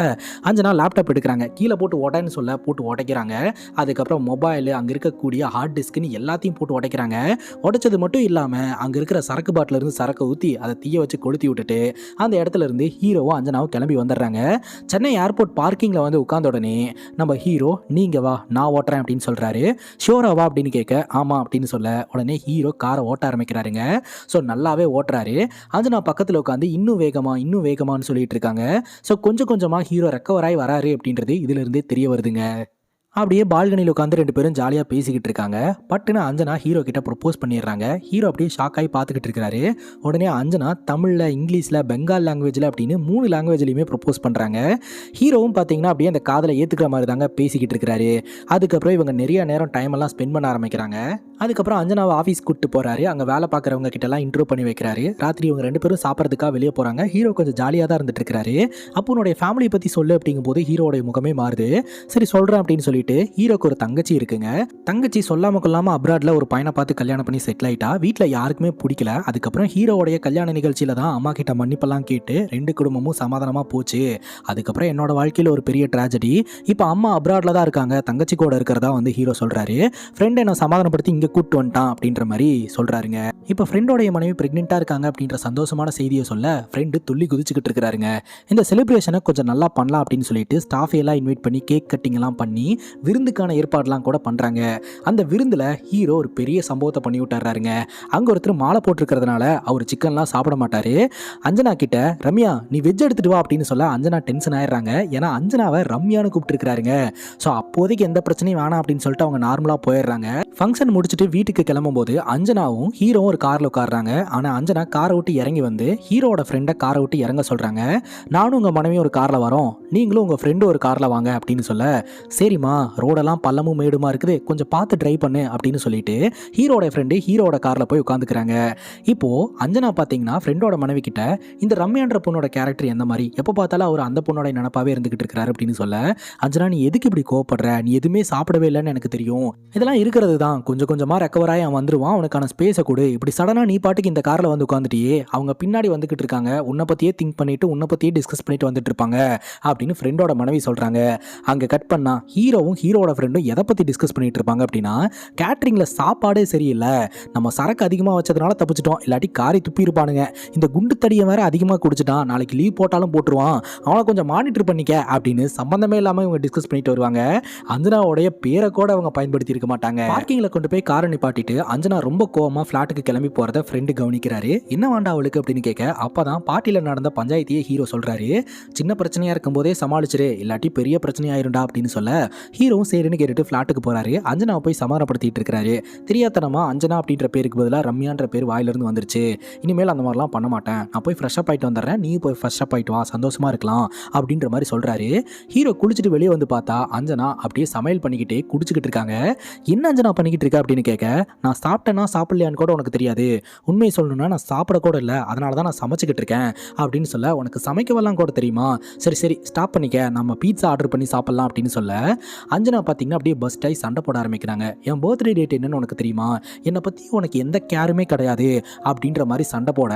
Speaker 1: அஞ்சனா லேப்டாப் எடுக்கிறாங்க. கீழே போட்டு உடைன்னு சொல்ல போட்டு உடைக்கிறாங்க. அதுக்கப்புறம் மொபைல், அங்கே இருக்கக்கூடிய ஹார்ட் டிஸ்க்னு எல்லாத்தையும் போட்டு உடைக்கிறாங்க. உடைச்சது மட்டும் இல்லாமல் அங்கே இருக்கிற சரக்கு பாட்டில இருந்து சரக்கை ஊற்றி அதை தீய வச்சு கொளுத்தி விட்டுட்டு அந்த இடத்துல இருந்து ஹீரோவும் அஞ்சனாவும் கிளம்பி வந்துடுறாங்க. சென்னை ஏர்போர்ட் பார்க்கிங்கில் வந்து உட்கார்ந்த உடனே நம்ம ஹீரோ, நீங்க வா நான் ஓட்டுறேன் அப்படின்னு சொல்றாரு. ஷோரா வா அப்படின்னு கேட்க, ஆமா அப்படின்னு சொல்ல, உடனே ஹீரோ காரை ஓட்ட ஆரம்பிக்கிறாருங்க. ஸோ நல்லாவே ஓட்டுறாரு. அஞ்சனா பக்கத்தில் உட்காந்து இன்னும் வேகமான்னு சொல்லிட்டு இருக்காங்க. ஸோ கொஞ்சம் கொஞ்சமாக ஹீரோ ரெக்கவர் ஆகி வராரு அப்படின்றது இதுல இருந்தே தெரிய வருதுங்க. அப்படியே பால்கனியில் உட்காந்து ரெண்டு பேரும் ஜாலியாக பேசிக்கிட்டு இருக்காங்க. பட்டுன்னு அஞ்சனா ஹீரோ கிட்ட ப்ரொப்போஸ் பண்ணிடுறாங்க. ஹீரோ அப்படியே ஷாக் ஆகி பார்த்துக்கிட்டு இருக்கிறாரு. உடனே அஞ்சனா தமிழில், இங்கிலீஷில், பெங்கால் லாங்குவேஜில் அப்படின்னு 3 லாங்குவேஜ்லையுமே ப்ரொப்போஸ் பண்ணுறாங்க. ஹீரோவும் பார்த்தீங்கன்னா அப்படியே அந்த காதலை ஏற்றுக்கிற மாதிரி தாங்க பேசிக்கிட்டு இருக்கிறாரு. அதுக்கப்புறம் இவங்க நிறைய நேரம் டைம் எல்லாம் ஸ்பெண்ட் பண்ண ஆரம்பிக்கிறாங்க. அதுக்கப்புறம் அஞ்சனாவை ஆஃபீஸ் கூப்பிட்டு போகிறாரு. அங்கே வேலை பார்க்குறவங்க கிட்டலாம் இன்ட்ரோ பண்ணி வைக்கிறாரு. ராத்திரி இவங்க ரெண்டு பேரும் சாப்பிட்றதுக்காக வெளியே போகிறாங்க. ஹீரோ கொஞ்சம் ஜாலியாக தான் இருந்துட்டு இருக்கிறாரு. அப்போ உன்னுடைய ஃபேமிலியை பற்றி சொல்லு அப்படிங்கும்போது ஹீரோடைய முகமே மாறுது. சரி சொல்கிறேன் அப்படின்னு சொல்லிட்டு ஹீரோக்கு ஒரு தங்கச்சி இருக்குங்க. தங்கச்சி சொல்லாம கொள்ளாம அப்ராட்ல ஒரு பையனை பார்த்து கல்யாணம் பண்ணி செட்டில் ஆயிட்டா. வீட்டில் யாருக்குமே பிடிக்கல. அதுக்கப்புறம் ஹீரோடைய கல்யாண நிகழ்ச்சியில தான் அம்மா கிட்ட மன்னிப்பெல்லாம் கேட்டு 2 குடும்பமும் சமாதானமா போச்சு. அதுக்கப்புறம் என்னோட வாழ்க்கையில் ஒரு பெரிய ட்ராஜடி. இப்போ அம்மா அப்ராட்ல தான் இருக்காங்க, தங்கச்சி கூட இருக்கிறதா வந்து ஹீரோ சொல்றாரு. ஃப்ரெண்டை நான் சமாதானப்படுத்தி இங்கே கூப்பிட்டு வந்துட்டான் அப்படின்ற மாதிரி சொல்றாருங்க. இப்போ ஃப்ரெண்டோடைய மனைவி பிரெக்னெண்டா இருக்காங்க அப்படின்ற சந்தோஷமான செய்தியை சொல்ல ஃப்ரெண்டு துள்ளி குதிச்சுக்கிட்டு இருக்கிறாருங்க. இந்த செலிப்ரேஷனை கொஞ்சம் நல்லா பண்ணலாம் அப்படின்னு சொல்லிட்டு ஸ்டாஃப் எல்லாம் இன்வைட் பண்ணி கேக் கட்டிங் எல்லாம் பண்ணி விருந்துக்கான ஏற்பாடுலாம் கூட பண்ணுறாங்க. அந்த விருந்தில் ஹீரோ ஒரு பெரிய சம்பவத்தை பண்ணி விட்டுறாருங்க. அங்கே ஒருத்தர் மாலை போட்டிருக்கிறதுனால அவர் சிக்கன்லாம் சாப்பிட மாட்டார். அஞ்சனா கிட்ட, ரம்யா நீ வெஜ் எடுத்துட்டு வா அப்படின்னு சொல்ல அஞ்சனா டென்ஷன் ஆயிடுறாங்க. ஏன்னா அஞ்சனாவை ரம்யான்னு கூப்பிட்டுருக்காருங்க. ஸோ அப்போதைக்கு எந்த பிரச்சனையும் வேணாம் அப்படின்னு சொல்லிட்டு அவங்க நார்மலாக போயிடுறாங்க. ஃபங்க்ஷன் முடிச்சுட்டு வீட்டுக்கு கிளம்பும்போது அஞ்சனாவும் ஹீரோவும் ஒரு காரில் உட்காடுறாங்க. ஆனால் அஞ்சனா காரை விட்டு இறங்கி வந்து ஹீரோட ஃப்ரெண்டை காரை விட்டு இறங்க சொல்கிறாங்க. நானும் உங்கள் மனைவியும் ஒரு காரில் வரோம், நீங்களும் உங்கள் ஃப்ரெண்டு ஒரு காரில் வாங்க அப்படின்னு சொல்ல, சரிம்மா ரோடெல்லாம் பள்ளமும் மேடுமா இருக்குது, கொஞ்சம் பார்த்து ட்ரைவ் பண்ணு அப்படின்னு சொல்லிட்டு ஹீரோட ஃப்ரெண்டு ஹீரோட காரில் போய் உட்காந்துக்கிறாங்க. இப்போது அஞ்சனா பார்த்தீங்கன்னா ஃப்ரெண்டோட மனைவி கிட்ட, இந்த ரம்யான்ற பொண்ணோட கேரக்டர் எந்த மாதிரி, எப்போ பார்த்தாலும் அவர் அந்த பொண்ணோட நினப்பாவே இருந்துகிட்டு இருக்கிறாரு அப்படின்னு சொல்ல, அஞ்சனா நீ எதுக்கு இப்படி கோவப்படுற, நீ எதுவுமே சாப்பிடவே இல்லைன்னு எனக்கு தெரியும், இதெல்லாம் இருக்கிறது தான், கொஞ்சம் கொஞ்சமாக ரெக்கவர் ஆகி அவன் வந்துருவான், அவனுக்கான ஸ்பேஸை கொடு, இப்படி சடனாக நீ பாட்டுக்கு இந்த காரில் வந்து உட்காந்துட்டியே, அவங்க பின்னாடி வந்துகிட்டு இருக்காங்க, உன்னை பற்றியே திங்க் பண்ணிட்டு உன்னை பற்றியே டிஸ்கஸ் பண்ணிட்டு வந்துட்டு இருப்பாங்க அப்படின்னு ஃப்ரெண்டோட மனைவி சொல்கிறாங்க. அங்கே கட் பண்ணா ஹீரோவும் ஹீரோட ஃப்ரெண்டும் எதை பற்றி டிஸ்கஸ் பண்ணிட்டு இருப்பாங்க அப்படின்னா, கேட்ரிங்கில் சாப்பாடே சரியில்லை, நம்ம சரக்கு அதிகமாக வச்சதுனால தப்பிச்சிட்டோம், இல்லாட்டி காரி துப்பி இருப்பானுங்க, இந்த குண்டு தடியை வேற அதிகமாக குடிச்சிட்டான், நாளைக்கு லீவ் போட்டாலும் போட்டுருவான், அவனை கொஞ்சம் மானிட்டர் பண்ணிக்க அப்படின்னு சம்பந்தமே இல்லாமல் இவங்க டிஸ்கஸ் பண்ணிட்டு வருவாங்க. அஞ்சனாவோடைய பேரை கூட அவங்க பயன்படுத்தி இருக்க மாட்டாங்க. பார்க்கிங்கில் கொண்டு போய் காரை நிப்பாட்டிட்டு அஞ்சனா ரொம்ப கோவமா ஃப்ளாட்டுக்கு கிளம்பி போகிறத ஃப்ரெண்டு கவனிக்கிறாரு. என்ன வேண்டா அவளுக்கு அப்படின்னு கேட்க, அப்பதான் பார்ட்டியில் நடந்த பஞ்சாயத்தையே ஹீரோ சொல்றாரு. சின்ன பிரச்சனையா இருக்கும் போதே சமாளிச்சிரு, இல்லாட்டி பெரிய பிரச்சனையாயிருண்டா அப்படின்னு சொல்ல, ஹீரோவும் சரின்னு கேட்டுட்டு ஃப்ளாட்டுக்கு போறாரு. அஞ்சனாவை போய் சமாதானப்படுத்திட்டு இருக்காரு. தெரியாதனமா அஞ்சனா அப்படின்ற பேருக்கு பதிலாக ரம்யான்ற பேர் வாயிலிருந்து வந்துருச்சு. இனிமேல் அந்த மாதிரிலாம் பண்ண மாட்டேன். நான் போய் ஃப்ரெஷ் அப் ஆயிட்டு வந்துடுறேன். நீ போய் ஃப்ரெஷ் அப் ஆயிட்டு வா, சந்தோஷமா இருக்கலாம் அப்படின்ற மாதிரி சொல்றாரு. ஹீரோ குளிச்சுட்டு வெளியே வந்து பார்த்தா அஞ்சனா அப்படியே சமையல் பண்ணிக்கிட்டே குடிச்சுக்கிட்டு இருக்காங்க. என்ன அஞ்சனா பண்ணிக்கிட்டு இருக்கா அப்படின்னு கேட்க, நான் சாப்பிட்டேன்னா சாப்பிடலையான்னு கூட உனக்கு தெரியாது. உண்மையை சொல்லணும்னா நான் சாப்பிட கூட இல்லை, அதனால தான் நான் சமைச்சிக்கிட்டு இருக்கேன் அப்படின்னு சொல்ல, உனக்கு சமைக்கவெல்லாம் கூட தெரியுமா? சரி சரி ஸ்டாப் பண்ணிக்க, நம்ம பீட்சா ஆர்டர் பண்ணி சாப்பிடலாம் அப்படின்னு சொல்ல, அஞ்சனா பார்த்தீங்கன்னா அப்படியே பஸ்ட் ஆகி சண்டை போட ஆரம்பிக்கிறாங்க. என் பர்த்டே டேட் என்னன்னு உனக்கு தெரியுமா? என்னை பற்றி உனக்கு எந்த கேருமே கிடையாது அப்படின்ற மாதிரி சண்டை போட,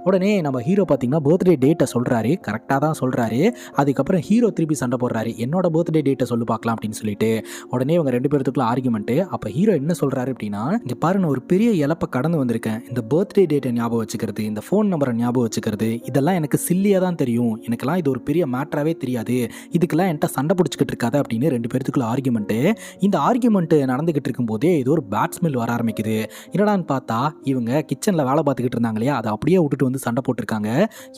Speaker 1: உடனே நம்ம ஹீரோ பார்த்தீங்கன்னா பர்த்டே டேட்டை சொல்கிறாரு. கரெக்டாக தான் சொல்கிறாரு. அதுக்கப்புறம் ஹீரோ திருப்பி சண்டை போடுறாரு. என்னோட பர்த்டே டேட்டை சொல்லு பார்க்கலாம் அப்படின்னு சொல்லிட்டு. உடனே இவங்க ரெண்டு பேர்த்துக்குள்ள ஆர்குமெண்ட்டு. அப்போ ஹீரோ என்ன சொல்கிறாரு அப்படின்னா, இங்கே பாரு நான் ஒரு பெரிய இழப்பை கடந்து வந்திருக்கேன். இந்த பர்த்டே டேட்டை ஞாபகம் வச்சுக்கிறது, இந்த ஃபோன் நம்பரை ஞாபகம் வச்சுக்கிறது, இதெல்லாம் எனக்கு சில்லியாக தான் தெரியும். எனக்கெல்லாம் இது ஒரு பெரிய மேட்டராகவே தெரியாது. இதுக்கெல்லாம் என்கிட்ட சண்டை பிடிச்சிக்கிட்டு இருக்காது அப்படின்னு ரெண்டு பேர்த்துக்குள்ள ஆர்குமெண்ட்டு. இந்த ஆர்குமெண்ட்டு நடந்துகிட்டு இருக்கும்போதே ஏதோ ஒரு பேட் ஸ்மெல் வர ஆரம்பிக்குது. என்னடான்னு பார்த்தா இவங்க கிச்சனில் வேலை பார்த்துக்கிட்டு இருந்தாங்க இல்லையா, அதை அப்படியே விட்டுட்டு வந்து சண்டை போட்டிருக்காங்க.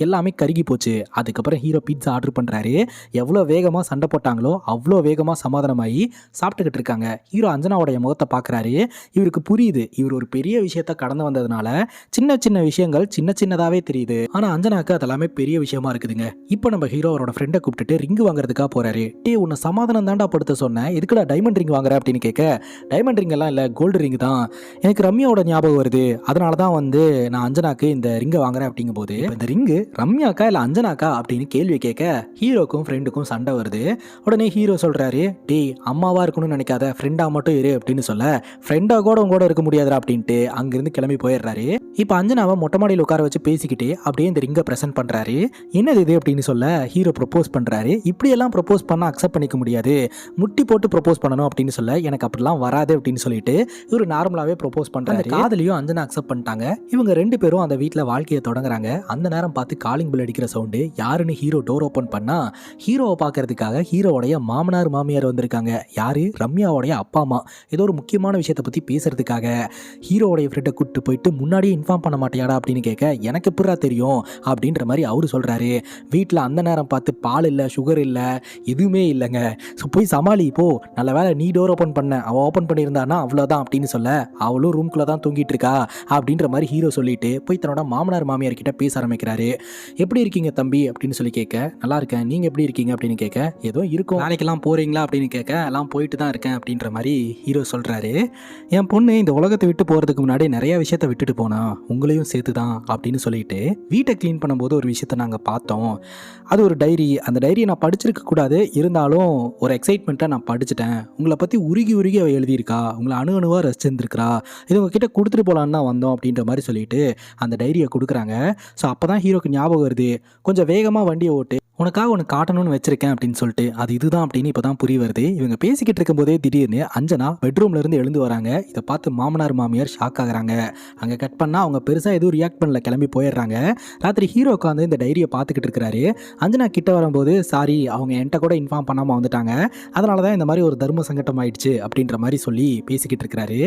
Speaker 1: எல்லாமே கருகி போச்சு. அதுக்கப்புறம் ஹீரோ பீட்சா ஆர்டர் பண்ணுறாரு. எவ்வளோ வேகமாக சண்டை போட்டாங்களோ அவ்வளோ வேகமாக சமாதானமாகி சாப்பிட்டுக்கிட்டு இருக்காங்க. ஹீரோ அஞ்சனாவுடைய முகத்தை பார்க்குறாரு. இவருக்கு புரியுது, இவர் ஒரு பெரிய விஷயத்த கடந்து வந்ததுனால சின்ன சின்ன விஷயங்கள் சின்ன சின்னதாகவே தெரியுது. ஆனால் அஞ்சனாக்கு அதெல்லாமே பெரிய விஷயமா இருக்குதுங்க. இப்போ நம்ம ஹீரோ அவரோட ஃப்ரெண்டை கூப்பிட்டுட்டு ரிங்கு வாங்குறதுக்காக போறாரு. டே உன்னை சமாதானம் தாண்டா படுத்த சொன்னேன், எதுக்குடா டைமண்ட் ரிங் வாங்குற அப்படின்னு கேட்க, டைமண்ட் ரிங் எல்லாம் இல்லை, கோல்டு ரிங் தான். எனக்கு ரம்யாவோட ஞாபகம் வருது, அதனால தான் வந்து நான் அஞ்சனாக்கு இந்த ரிங்கை வாங்குறேன் அப்படிங்கும் போது, இந்த ரிங்கு ரம்யாக்கா இல்லை அஞ்சனாக்கா அப்படின்னு கேள்வி கேட்க ஹீரோக்கும் ஃப்ரெண்டுக்கும் சண்டை வருது. உடனே ஹீரோ சொல்றாரு, டே அம்மாவா இருக்கணும்னு நினைக்காத, ஃப்ரெண்டா மட்டும் இரு அப்படின்னு சொல்ல, ஃப்ரெண்டா கூட உங்க கூட இருக்க முடியாதுடா அப்படின்ட்டு அங்கிருந்து கிளம்பி போயிடுறாரு. இப்போ அஞ்சனாவை மொட்டை மாடியில் உட்கார வச்சு பேசிக்கிட்டே அப்படியே இந்த ரிங்கை ப்ரெசென்ட் பண்றாரு. என்னது இது அப்படின்னு சொல்ல ஹீரோ ப்ரொப்போஸ் பண்றாரு. இப்படியெல்லாம் ப்ரொப்போஸ் பண்ண அக்செப்ட் பண்ணிக்க முடியாது, முட்டி போட்டு ப்ரொப்போஸ் பண்ணணும் அப்படின்னு சொல்ல, எனக்கு அப்படிலாம் வராது அப்படின்னு சொல்லிட்டு இவர் நார்மலாகவே ப்ரொப்போஸ் பண்றாரு. காதலியும் அஞ்சனா அக்செப்ட் பண்ணிட்டாங்க. இவங்க ரெண்டு பேரும் அந்த வீட்டில் வாழ்க்கையை தொடங்குறாங்க. அந்த நேரம் பார்த்து காலிங் பெல் அடிக்கிற சவுண்டு. யாருன்னு ஹீரோ டோர் ஓப்பன் பண்ணா, ஹீரோவை பார்க்கறதுக்காக ஹீரோவுடைய மாமனார் மாமியார் வந்திருக்காங்க. யாரு? ரம்யாவுடைய அப்பா அம்மா. ஏதோ ஒரு முக்கியமான விஷயத்தை பற்றி பேசுறதுக்காக. ஹீரோவுடைய ஃப்ரெண்டை கூப்பிட்டு போயிட்டு முன்னாடியே இன்ஃபார்ம் பண்ண மாட்டியாடா அப்படின்னு கேட்க, எனக்கு எப்படா தெரியும் அப்படின்ற மாதிரி அவரு சொல்றாரு. வீட்டில் அந்த நேரம் பார்த்து பால் இல்லை, சுகர் இல்லை, எதுவுமே இல்லைங்க. ஸோ போய் சமாளி போ, நல்ல வேலை நீ டோர் ஓப்பன் பண்ண, அவள் ஓப்பன் பண்ணியிருந்தானா அவ்வளோதான் அப்படின்னு சொல்ல, அவளும் ரூம்குள்ளே தான் தூங்கிட்டு இருக்கா அப்படின்ற மாதிரி ஹீரோ சொல்லிட்டு போய் தன்னோட மாமனார் மாமியார் கிட்ட பேச ஆரம்பிக்கிறாரு. எப்படி இருக்கீங்க தம்பி அப்படின்னு சொல்லி கேட்க, நல்லா இருக்கேன், நீங்கள் எப்படி இருக்கீங்க அப்படின்னு கேட்க, ஏதோ இருக்கும், நாளைக்கெல்லாம் போகிறீங்களா அப்படின்னு கேட்க, எல்லாம் போயிட்டு தான் இருக்கேன் அப்படின்ற மாதிரி ஹீரோ சொல்கிறாரு. என் பொண்ணு இந்த உலகத்தை விட்டு போகிறதுக்கு முன்னாடி நிறைய விஷயத்தை விட்டுட்டு போனா, உங்களையும் சேர்த்து தான் அப்படின்னு சொல்லிட்டு வீட்டை க்ளீன் பண்ணும்போது ஒரு விஷயத்தை நாங்கள் பார்த்தோம். அது ஒரு டைரி. அந்த டைரியை நான் படிச்சிருக்க கூடாது, இருந்தாலும் ஒரு எக்ஸைட்மெண்ட்டாக நான் படிச்சுட்டேன். உங்களை பற்றி உருகி உருகி அவள் எழுதியிருக்கா, உங்களை அணு அணுவாக ரசிச்சிருந்துருக்கிறா, இது உங்ககிட்ட கொடுத்துட்டு போகலான்னு தான் வந்தோம் அப்படின்ற மாதிரி சொல்லிட்டு அந்த டைரியை கொடுக்குறாங்க. ஸோ அப்போ தான் ஹீரோக்கு ஞாபகம் வருது, கொஞ்சம் வேகமாக வண்டியை ஓட்டு, உனக்காக ஒன்று காட்டணும்னு வச்சிருக்கேன் அப்படின்னு சொல்லிட்டு. அது இதுதான் அப்படின்னு இப்போ தான் புரிய வருது. இவங்க பேசிக்கிட்டு இருக்கும்போதே திடீர்னு அஞ்சனா பெட்ரூம்லேருந்து எழுந்து வராங்க. இதை பார்த்து மாமனார் மாமியார் ஷாக் ஆகுறாங்க. அங்கே கட் பண்ணால் அவங்க பெருசாக எதுவும் ரியாக்ட் பண்ணல, கிளம்பி போயிடுறாங்க. ராத்திரி ஹீரோ உட்காந்து இந்த டைரியை பார்த்துக்கிட்டு இருக்கிறாரு. அஞ்சனா கிட்ட வரும்போது, சாரி அவங்க என்கிட்ட கூட இன்ஃபார்ம் பண்ணாமல் வந்துட்டாங்க, அதனால தான் இந்த மாதிரி ஒரு தர்ம சங்கடம் ஆயிடுச்சு அப்படின்ற மாதிரி சொல்லி பேசிக்கிட்டு இருக்கிறாரு.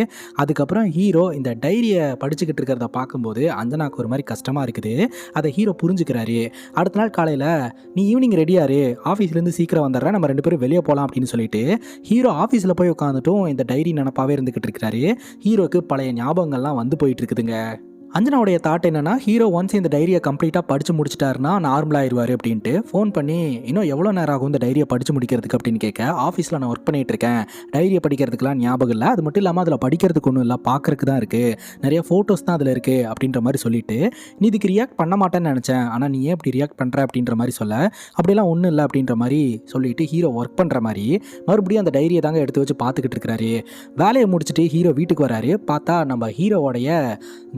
Speaker 1: அதுக்கப்புறம் ஹீரோ இந்த டைரியை படிச்சுக்கிட்டு இருக்கிறத பார்க்கும்போது அஞ்சனாக்கு ஒரு மாதிரி கஷ்டமாக இருக்குது. அதை ஹீரோ புரிஞ்சுக்கிறாரு. அடுத்த நாள் காலையில், நீ ஈவினிங் ரெடியாரு, ஆஃபீஸ்லேருந்து சீக்கிரம் வந்துடுறேன், நம்ம ரெண்டு பேரும் வெளியே போகலாம் அப்படின்னு சொல்லிட்டு ஹீரோ ஆஃபீஸில் போய் உட்காந்துட்டும் இந்த டைரி நினப்பாவே இருந்துக்கிட்டு இருக்கிறாரு. ஹீரோக்கு பழைய ஞாபகங்கள்லாம் வந்து போயிட்டு இருக்குதுங்க. அஞ்சனாவுடைய தாட் என்னன்னா, ஹீரோ ஒன்ஸ் இந்த டைரியை கம்ப்ளீட்டாக படித்து முடிச்சிட்டாருன்னா நார்மலாகிடுவார் அப்படின்ட்டு ஃபோன் பண்ணி, இன்னும் எவ்வளோ நேரம் ஆகும் இந்த டைரியை படித்து முடிக்கிறதுக்கு அப்படின்னு கேட்க, ஆஃபீஸில் நான் ஒர்க் பண்ணிகிட்டு இருக்கேன், டைரியை படிக்கிறதுக்குலாம் ஞாபகம் இல்லை, அது மட்டும் இல்லாமல் அதில் படிக்கிறதுக்கு ஒன்றும் இல்லை, பார்க்குறதுக்கு தான் இருக்குது, நிறைய ஃபோட்டோஸ் தான் அதில் இருக்குது அப்படின்ற மாதிரி சொல்லிட்டு, நீ இதுக்கு ரியாக்ட் பண்ண மாட்டேன்னு நினச்சேன், ஆனால் நீ ஏன் இப்படி ரியாக்ட் பண்ணுற அப்படின்ற மாதிரி சொல்ல, அப்படிலாம் ஒன்றும் இல்லை அப்படின்ற மாதிரி சொல்லிட்டு ஹீரோ ஒர்க் பண்ணுற மாதிரி மறுபடியும் அந்த டைரியை தாங்க எடுத்து வச்சு பார்த்துக்கிட்டு இருக்கிறாரு. வேலையை முடிச்சுட்டு ஹீரோ வீட்டுக்கு வராரு. பார்த்தா நம்ம ஹீரோவோடைய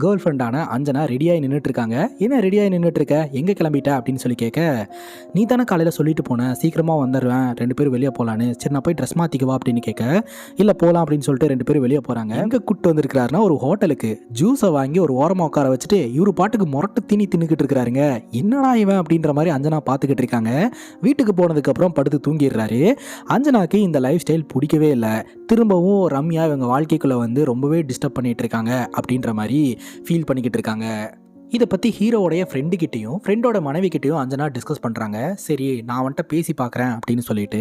Speaker 1: கேர்ள் ஃப்ரெண்ட் அஞ்சனா ரெடியாகி நின்றுட்டு இருக்காங்க. என்ன ரெடியாகி நின்றுட்டு இருக்க, எங்கே கிளம்பிட்ட அப்படின்னு சொல்லி கேட்க, நீ தானே காலையில் சொல்லிட்டு போனேன் சீக்கிரமாக வந்துடுவேன், ரெண்டு பேரும் வெளியே போகலான்னு, சரி நான் போய் ட்ரெஸ் மாற்றிக்குவா அப்படின்னு கேட்க, இல்லை போகலாம் அப்படின்னு சொல்லிட்டு ரெண்டு பேரும் வெளியே போகிறாங்க. எங்கே கூப்பிட்டு வந்திருக்கிறாருன்னா ஒரு ஹோட்டலுக்கு. ஜூஸை வாங்கி ஒரு ஓரமாக உட்கார வச்சுட்டு இவரு பாட்டுக்கு முரட்டு தீனி தின்னுக்கிட்டு இருக்கிறாருங்க. என்னடா இவன் அப்படின்ற மாதிரி அஞ்சனா பார்த்துக்கிட்டு இருக்காங்க. வீட்டுக்கு போனதுக்கப்புறம் படுத்து தூங்கிடுறாரு. அஞ்சனாக்கு இந்த லைஃப் ஸ்டைல் பிடிக்கவே இல்லை. திரும்பவும் ரம்யா இவங்க வாழ்க்கைக்குள்ளே வந்து ரொம்பவே டிஸ்டர்ப் பண்ணிகிட்டு இருக்காங்க அப்படின்ற மாதிரி ஃபீல் பண்ணிக்கிட்டு இருக்காங்க. இதை பற்றி ஹீரோவோடைய ஃப்ரெண்டுக்கிட்டையும் ஃப்ரெண்டோட மனைவிக்கிட்டையும் அஞ்சனா டிஸ்கஸ் பண்ணுறாங்க. சரி நான் வந்துட்டு பேசி பார்க்குறேன் அப்படின்னு சொல்லிட்டு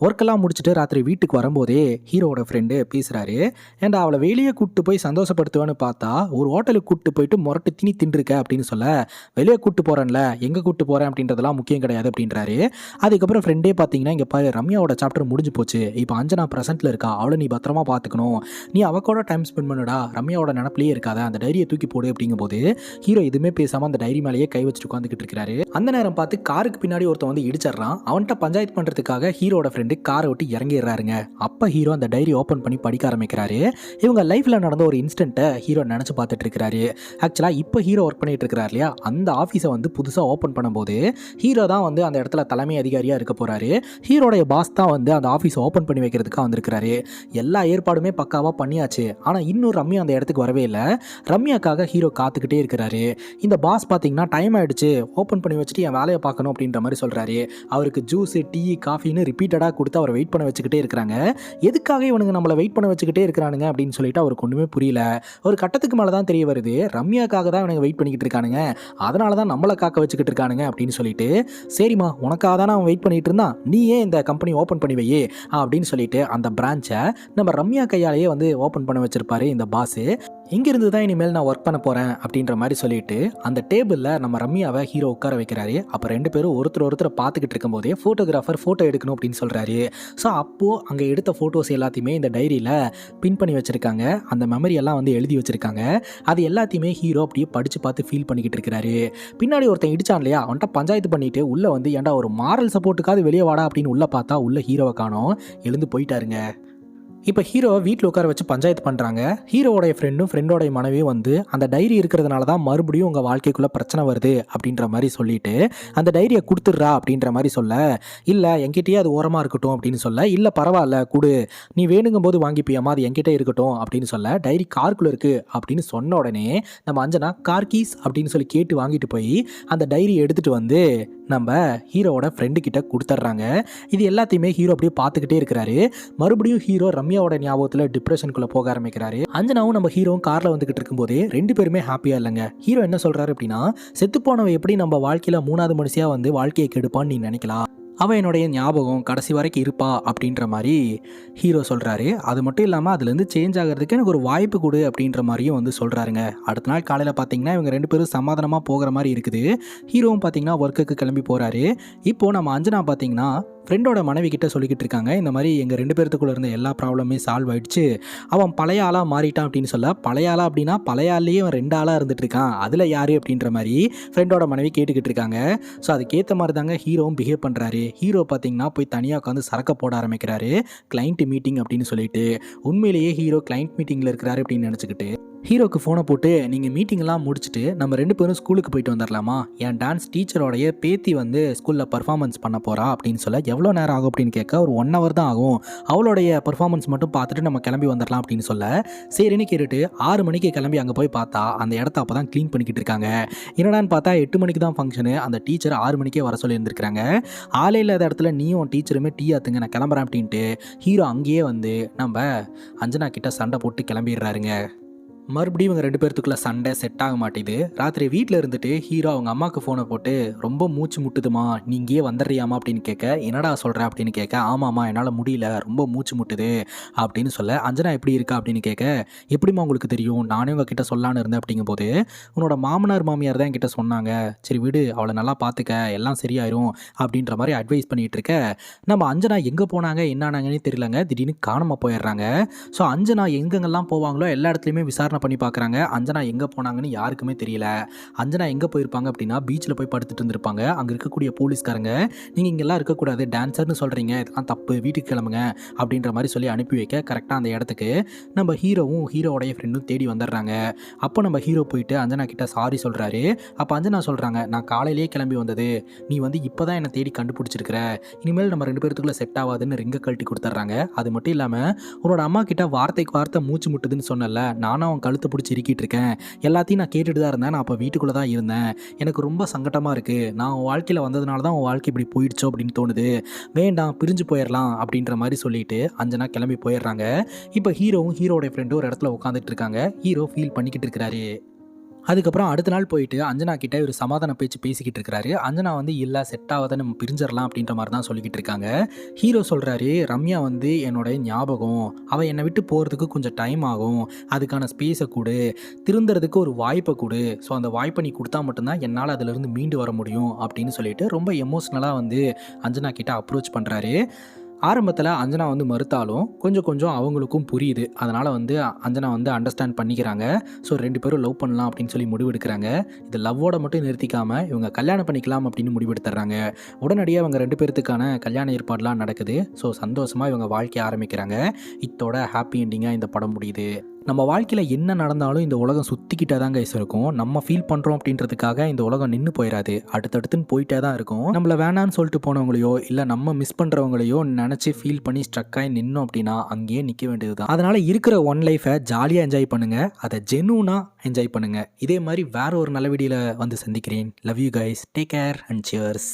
Speaker 1: ஒர்க்கெல்லாம் முடிச்சுட்டு ராத்திரி வீட்டுக்கு வரும்போதே ஹீரோவோட ஃப்ரெண்டு பேசுகிறாரு. ஏன்டா அவளை வெளியே கூப்பிட்டு போய் சந்தோஷப்படுத்துவேன்னு பார்த்தா ஒரு ஹோட்டலுக்கு கூப்பிட்டு போயிட்டு முரட்டு திணி தின்றுருக்க அப்படின்னு சொல்ல, வெளியே கூப்பிட்டு போகிறேன்ல எங்கே கூப்பிட்டு போகிறேன் அப்படின்றதெல்லாம் முக்கியம் கிடையாது அப்படின்றாரு. அதுக்கப்புறம் ஃப்ரெண்டே பார்த்தீங்கன்னா இங்கே பாரு ரம்யாவோட சாப்டர் முடிஞ்சு போச்சு, இப்போ அஞ்சனா ப்ரெசென்ட்டில் இருக்கா, அவளை நீ பத்திரமா பார்த்துக்கணும், நீ அவ கூட டைம் ஸ்பெண்ட் பண்ணுடா, ரம்யாவோட நினப்பிலேயே இருக்காத, அந்த டைரியை தூக்கி போடு அப்படிங்கும்போது ஹீரோ எதுவுமே பேசாம அந்த டைரி மேலேயே கை வச்சுட்டு உட்காந்துக்கிட்டு இருக்காரு. அந்த நேரம் பார்த்து காருக்கு பின்னாடி ஒருத்தன் வந்து இடிச்சிடறான். அவன்கிட்ட பஞ்சாயத்து பண்றதுக்காக ஹீரோட ஃப்ரெண்டு காரை விட்டு இறங்கிடுறாருங்க. அப்ப ஹீரோ அந்த டைரி ஓபன் பண்ணி படிக்க ஆரம்பிக்கிறாரு. இவங்க லைஃப்ல நடந்த ஒரு இன்சிடென்ட்டை ஹீரோ நினைச்சு பார்த்துட்டு இருக்காரு. ஆக்சுவலா இப்போ ஹீரோ ஒர்க் பண்ணிட்டு இருக்காரு இல்லையா, அந்த ஆஃபீஸை வந்து புதுசா ஓபன் பண்ணும்போது ஹீரோ தான் வந்து அந்த இடத்துல தலைமை அதிகாரியா இருக்க போறாரு. ஹீரோடைய பாஸ் தான் வந்து அந்த ஆஃபீஸை ஓபன் பண்ணி வைக்கிறதுக்காக வந்திருக்காரு. எல்லா ஏற்பாடுமே பக்காவா பண்ணியாச்சு. ஆனா இன்னும் ரம்யா அந்த இடத்துக்கு வரவே இல்லை. ரம்யாக்காக ஹீரோ காத்துக்கிட்டே இருக்கிறாரு. இந்த பாஸ் பார்த்தீங்கன்னா டைம் ஆகிடுச்சு, ஓப்பன் பண்ணி வச்சுட்டு என் வேலையை பார்க்கணும் அப்படின்ற மாதிரி சொல்கிறாரு. அவருக்கு ஜூஸு டீ காஃபின்னு ரிப்பீட்டடாக கொடுத்து அவரை வெயிட் பண்ண வச்சுக்கிட்டே இருக்கிறாங்க. எதுக்காக இவனுங்க நம்மளை வெயிட் பண்ண வச்சுக்கிட்டே இருக்கிறானுங்க அப்படின்னு சொல்லிட்டு அவருக்கு ஒன்றுமே புரியல. ஒரு கட்டத்துக்கு மேலே தான் தெரிய வருது, ரம்யாக்காக தான் இவனுங்க வெயிட் பண்ணிக்கிட்டு இருக்கானுங்க, அதனால தான் நம்மளை காக்க வச்சுக்கிட்டு இருக்கானுங்க அப்படின்னு சொல்லிட்டு, சரிம்மா உனக்காக தானே அவன் வெயிட் பண்ணிட்டு இருந்தான், நீ ஏன் இந்த கம்பெனி ஓப்பன் பண்ணி வையே அப்படின்னு சொல்லிட்டு அந்த பிரான்ச்சை நம்ம ரம்யா கையாலேயே வந்து ஓப்பன் பண்ண வச்சிருப்பாரு இந்த பாஸு. இங்கிருந்து தான் இனிமேல் நான் ஒர்க் பண்ண போகிறேன் அப்படின்ற மாதிரி சொல்லிட்டு அந்த டேபிளில் நம்ம ரம்யாவை ஹீரோ உட்கார வைக்கிறாரு. அப்போ ரெண்டு பேரும் ஒருத்தரை பார்த்துக்கிட்டு இருக்கும்போதே ஃபோட்டோகிராஃபர் ஃபோட்டோ எடுக்கணும் அப்படின்னு சொல்கிறாரு. ஸோ அப்போது அங்கே எடுத்த ஃபோட்டோஸ் எல்லாத்தையுமே இந்த டைரியில் பின் பண்ணி வச்சுருக்காங்க. அந்த மெமரி எல்லாம் வந்து எழுதி வச்சுருக்காங்க. அது எல்லாத்தையுமே ஹீரோ அப்படியே படித்து பார்த்து ஃபீல் பண்ணிக்கிட்டு இருக்கிறாரு. பின்னாடி ஒருத்தன் இடிச்சான் இல்லையா, அவன்கிட்ட பஞ்சாயத்து பண்ணிட்டு உள்ளே வந்து ஏன்டா ஒரு மாரல் சப்போர்ட்டுக்காவது வெளியே வாடா அப்படின்னு உள்ளே பார்த்தா உள்ள ஹீரோவை காணோம், எழுந்து போயிட்டாருங்க. இப்போ ஹீரோவை வீட்டில் உட்கார வச்சு பஞ்சாயத்து பண்ணுறாங்க. ஹீரோவோடைய ஃப்ரெண்டும் ஃப்ரெண்டோடைய மனைவியும் வந்து அந்த டைரி இருக்கிறதுனால தான் மறுபடியும் உங்கள் வாழ்க்கைக்குள்ளே பிரச்சனை வருது அப்படின்ற மாதிரி சொல்லிட்டு அந்த டைரியை கொடுத்துட்றா அப்படின்ற மாதிரி சொல்ல, இல்லை என்கிட்டயே அது ஓரமாக இருக்கட்டும் அப்படின்னு சொல்ல, இல்லை பரவாயில்ல கொடு, நீ வேணுங்கும் போது வாங்கிப்பியாமா, அது என்கிட்ட இருக்கட்டும் அப்படின்னு சொல்ல, டைரி கார்க்குள்ளே இருக்குது அப்படின்னு சொன்ன உடனே நம்ம அஞ்சனா கார் கீஸ் அப்படின்னு சொல்லி கேட்டு வாங்கிட்டு போய் அந்த டைரி எடுத்துகிட்டு வந்து நம்ம ஹீரோவோட ஃப்ரெண்டு கிட்ட கொடுத்துட்றாங்க. இது எல்லாத்தையுமே ஹீரோ அப்படியே பார்த்துக்கிட்டே இருக்கிறாரு. மறுபடியும் ஹீரோ ரம்யாவோட ஞாபகத்தில் டிப்ரெஷனுக்குள்ள போக ஆரம்பிக்கிறாரு. அஞ்சனாவும் நம்ம ஹீரோவும் கார்ல வந்துகிட்டு இருக்கும்போதே ரெண்டு பேருமே ஹாப்பியா இல்லைங்க. ஹீரோ என்ன சொல்றாரு அப்படின்னா, செத்து போனவன் எப்படி நம்ம வாழ்க்கையில மூணாவது மனுஷியா வந்து வாழ்க்கையை கெடுப்பான்னு நீ நினைக்கலாம், அவன் என்னுடைய ஞாபகம் கடைசி வரைக்கும் இருப்பா அப்படின்ற மாதிரி ஹீரோ சொல்கிறாரு. அது மட்டும் இல்லாமல் அதுலேருந்து சேஞ்ச் ஆகிறதுக்கு எனக்கு ஒரு வாய்ப்பு கொடு அப்படின்ற மாதிரியும் வந்து சொல்கிறாருங்க. அடுத்த நாள் காலையில் பார்த்தீங்கன்னா இவங்க ரெண்டு பேரும் சமாதானமாக போகிற மாதிரி இருக்குது. ஹீரோவும் பார்த்தீங்கன்னா ஒர்க்குக்கு கிளம்பி போகிறாரு. இப்போது நம்ம அஞ்சனா பார்த்தீங்கன்னா ஃப்ரெண்டோட மனைவி கிட்ட சொல்லிக்கிட்டு இருக்காங்க, இந்த மாதிரி எங்கள் ரெண்டு பேர்த்துக்குள்ளே இருந்த எல்லா ப்ராப்ளமே சால்வ் ஆகிடுச்சு, அவன் பழைய ஆளாக மாறிட்டான் அப்படின்னு சொல்ல, பழைய ஆளா அப்படின்னா பழைய ஆள்லேயே அவன் ரெண்டு ஆளாக இருந்துட்டு இருக்கான், அதில் யார் அப்படின்ற மாதிரி ஃப்ரெண்டோட மனைவி கேட்டுக்கிட்டு இருக்காங்க. ஸோ அதுக்கேற்ற மாதிரி தாங்க ஹீரோவும் பிஹேவ் பண்ணுறாரு. ஹீரோ பார்த்தீங்கன்னா போய் தனியாக உட்காந்து சரக்க போட ஆரம்பிக்கிறாரு, கிளைண்ட் மீட்டிங் அப்படின்னு சொல்லிட்டு. உண்மையிலேயே ஹீரோ கிளைண்ட் மீட்டிங்கில் இருக்கிறாரு அப்படின்னு நினச்சிக்கிட்டு ஹீரோக்கு ஃபோனை போட்டு, நீங்கள் மீட்டிங்லாம் முடிச்சுட்டு நம்ம ரெண்டு பேரும் ஸ்கூலுக்கு போயிட்டு வந்துடலாமா, என் டான்ஸ் டீச்சரோடைய பேத்தி வந்து ஸ்கூலில் பர்ஃபார்மன்ஸ் பண்ண போகிறா அப்படின்னு சொல்ல, எவ்வளோ நேரம் ஆகும் அப்படின்னு கேட்க, ஒரு 1 hour தான் ஆகும், அவளுடைய பர்ஃபார்மன்ஸ் மட்டும் பார்த்துட்டு நம்ம கிளம்பி வந்துடலாம் அப்படின்னு சொல்ல, சரின்னு கேட்டுட்டு 6 மணிக்கு கிளம்பி அங்கே போய் பார்த்தா அந்த இடத்த அப்போ தான் க்ளீன் பண்ணிக்கிட்டு இருக்காங்க. என்னடான்னு பார்த்தா 8 மணிக்கு தான் ஃபங்க்ஷனு, அந்த டீச்சர் 6 மணிக்கே வர சொல்லி இருந்திருக்காங்க. ஆளே இல்லாத இடத்துல நீயும் டீச்சருமே டீ ஆத்துங்க நான் கிளம்புறேன் அப்படின்ட்டு ஹீரோ அங்கேயே வந்து நம்ம அஞ்சனா கிட்ட சண்டை போட்டு கிளம்பிடுறாருங்க. மறுபடியும் இவங்க ரெண்டு பேர்த்துக்குள்ள சண்டை செட் ஆக மாட்டேது. ராத்திரி வீட்டில் இருந்துட்டு ஹீரோ அவங்க அம்மாவுக்கு ஃபோனை போட்டு, ரொம்ப மூச்சு முட்டுதுமா, நீ இங்கேயே வந்துடுறியாமா அப்படின்னு கேட்க, என்னடா சொல்கிற அப்படின்னு கேட்க, ஆமாம்மா என்னால் முடியல, ரொம்ப மூச்சு முட்டுது அப்படின்னு சொல்ல, அஞ்சனா எப்படி இருக்கா அப்படின்னு கேட்க, எப்படிமா உங்களுக்கு தெரியும், நானே உங்ககிட்ட சொல்லான்னு இருந்தேன் அப்படிங்கும்போது, உன்னோட மாமனார் மாமியார் தான் என்கிட்ட சொன்னாங்க, சரி விடு அவளை நல்லா பார்த்துக்க எல்லாம் சரியாயிரும் அப்படின்ற மாதிரி அட்வைஸ் பண்ணிகிட்டு இருக்க, நம்ம அஞ்சனா எங்கே போனாங்க என்னானாங்கன்னு தெரியலங்க, திடீர்னு காணாமல் போயிடுறாங்க. ஸோ அஞ்சனா எங்கெங்கெல்லாம் போவாங்களோ எல்லா இடத்துலையுமே விசாரணை பண்ணி பார்க்குறாங்க. அஞ்சனா எங்கே போனாங்கன்னு யாருக்குமே தெரியல. அஞ்சனா எங்கே போயிருப்பாங்க அப்படின்னா பீச்சில் போய் படுத்துட்டு இருந்திருப்பாங்க. அங்கே இருக்கக்கூடிய போலீஸ்காரங்க, நீங்கள் இங்கெல்லாம் இருக்கக்கூடாது, டான்ஸர்னு சொல்கிறீங்க, இதெல்லாம் தப்பு, வீட்டுக்கு கிளம்புங்க அப்படின்ற மாதிரி சொல்லி அனுப்பி வைக்க, கரெக்டாக அந்த இடத்துக்கு நம்ம ஹீரோவும் ஹீரோவோடைய ஃப்ரெண்டும் தேடி வந்துடுறாங்க. அப்போ நம்ம ஹீரோ போயிட்டு அஞ்சனா கிட்ட சாரி சொல்கிறாரு. அப்போ அஞ்சனா சொல்கிறாங்க, நான் காலையிலேயே கிளம்பி வந்தது, நீ வந்து இப்போ தான் என்னை தேடி கண்டுபிடிச்சிருக்கிற, இனிமேல் நம்ம ரெண்டு பேர்த்துக்குள்ளே செட் ஆகாதுன்னு ரிங்கை கழட்டி கொடுத்துட்றாங்க. அது மட்டும் இல்லாமல் உன்னோட அம்மா கிட்ட வார்த்தைக்கு வார்த்தை மூச்சு முட்டுதுன்னு சொன்னல, நானும் அவன் கழுத்தை பிடிச்சி இறுக்கிட்டு இருக்கேன், எல்லாத்தையும் நான் கேட்டுட்டு தான் இருந்தேன், நான் அப்போ வீட்டுக்குள்ளே தான் இருந்தேன், எனக்கு ரொம்ப சங்கடமாக இருக்குது, நான் உன் வாழ்க்கையில் வந்ததுனால தான் உன் வாழ்க்கை இப்படி போயிடுச்சோ அப்படின்னு தோணுது, வேண்டாம் பிரிஞ்சு போயிடலாம் அப்படின்ற மாதிரி சொல்லிட்டு அஞ்சனா கிளம்பி போயிடுறாங்க. இப்போ ஹீரோவும் ஹீரோடைய ஃப்ரெண்டும் ஒரு இடத்துல உட்காந்துட்டு இருக்காங்க. ஹீரோ ஃபீல் பண்ணிக்கிட்டு இருக்கிறாரு. அதுக்கப்புறம் அடுத்த நாள் போயிட்டு அஞ்சனா கிட்ட ஒரு சமாதான பேச்சு பேசிக்கிட்டு இருக்காரு. அஞ்சனா வந்து இல்லை செட் ஆகாத நம்ம பிரிஞ்சிடலாம் அப்படின்ற மாதிரி தான் சொல்லிக்கிட்டு இருக்காங்க. ஹீரோ சொல்கிறாரு, ரம்யா வந்து என்னோட ஞாபகம், அவள் என்னை விட்டு போகிறதுக்கு கொஞ்சம் டைம் ஆகும், அதுக்கான ஸ்பேஸை கொடு, திருந்துறதுக்கு ஒரு வாய்ப்பை கொடு, ஸோ அந்த வாய்ப்பை நீ கொடுத்தா மட்டும்தான் என்னால் அதிலிருந்து மீண்டு வர முடியும் அப்படின்னு சொல்லிட்டு ரொம்ப எமோஷ்னலாக வந்து அஞ்சனா கிட்ட அப்ரோச் பண்ணுறாரு. ஆரம்பத்தில் அஞ்சனா வந்து மறுத்தாலும் கொஞ்சம் கொஞ்சம் அவங்களுக்கும் புரியுது. அதனால் வந்து அஞ்சனா வந்து அண்டர்ஸ்டாண்ட் பண்ணிக்கிறாங்க. ஸோ 2 பேரும் லவ் பண்ணலாம் அப்படின்னு சொல்லி முடிவெடுக்கிறாங்க. இது லவ்வோட மட்டும் நிறுத்திக்காமல் இவங்க கல்யாணம் பண்ணிக்கலாம் அப்படின்னு முடிவெடுத்துறாங்க. உடனடியாக இவங்க 2 பேர்த்துக்கான கல்யாண ஏற்பாடுலாம் நடக்குது. ஸோ சந்தோஷமாக இவங்க வாழ்க்கையை ஆரம்பிக்கிறாங்க. இத்தோட ஹாப்பி எண்டிங்காக இந்த படம் முடியுது. நம்ம வாழ்க்கையில் என்ன நடந்தாலும் இந்த உலகம் சுற்றிக்கிட்டே தான் கைஸ் இருக்கும். நம்ம ஃபீல் பண்ணுறோம் அப்படின்றதுக்காக இந்த உலகம் நின்று போயிடாது, அடுத்தடுத்துன்னு போயிட்டே தான் இருக்கும். நம்மளை வேணான்னு சொல்லிட்டு போனவங்களையோ இல்லை நம்ம மிஸ் பண்ணுறவங்களையோ நினச்சி ஃபீல் பண்ணி ஸ்ட்ரக்காகி நின்னோம் அப்படின்னா அங்கேயே நிற்க வேண்டியது தான். அதனால் இருக்கிற ஒன் லைஃபை ஜாலியாக என்ஜாய் பண்ணுங்கள், அதை ஜென்யூனாக என்ஜாய் பண்ணுங்கள். இதே மாதிரி வேற ஒரு நல்ல வீடியோவில் வந்து சந்திக்கிறேன். Love you guys, take care and cheers.